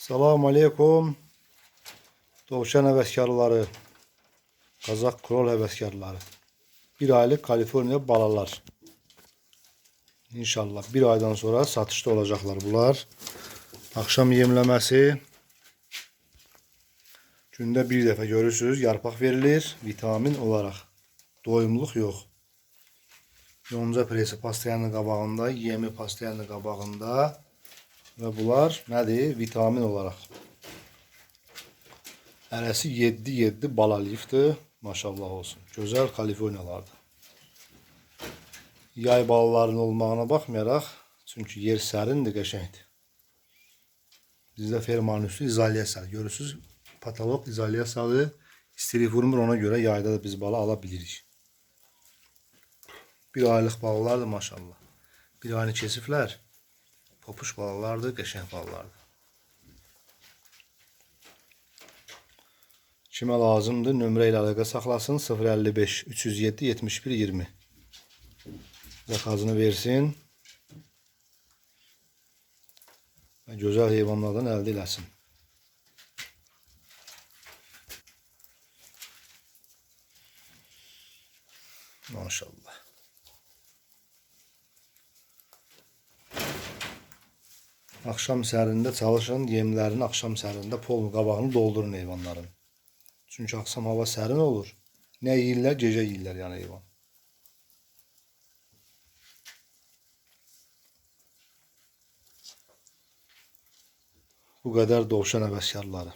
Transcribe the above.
Selamun Aleyküm. Dovşan həvəskarları, Kazak Kral həvəskarları. Bir aylık Kaliforniya balalar. İnşallah bir aydan sonra satışta olacaklar bunlar. Akşam yemləməsi. Gündə bir dəfə görürsünüz, yarpaq verilir vitamin olarak. Doyumluq yox. Yonca presi pastayanın qabağında, yemi pastayanın qabağında. Və bunlar nədir? Vitamin olarak. Hərəsi 7-7 balalıqdır. Maşallah olsun. Gözəl Kaliforniyalardır. Yay balalarının olmağına baxmayaraq, çünki yer sərindir, qəşəngdir. Bizdə fermanın üstü izolyasiyalı. Görürsünüz, patolog izolyasiyalı. İstilik vurmur, ona görə yayda da biz bala ala bilirik. Bir aylıq balalardır maşallah. Bir ayını kesiflər. Popuş balalardır, qəşəng balalardır. Kimə lazımdır, nömrə ilə əlaqə saxlasın. 055 307 71 20. Zakazını versin və gözəl heyvanlardan əldə eləsin. Maşallah. Akşam sərində çalışın, yemlərini akşam sərində polun qabağını doldurun heyvanların. Çünki akşam hava sərin olur. Nə yeyirlər, gecə yeyirlər yəni heyvan. Bu qədər dovşan həvəskarları.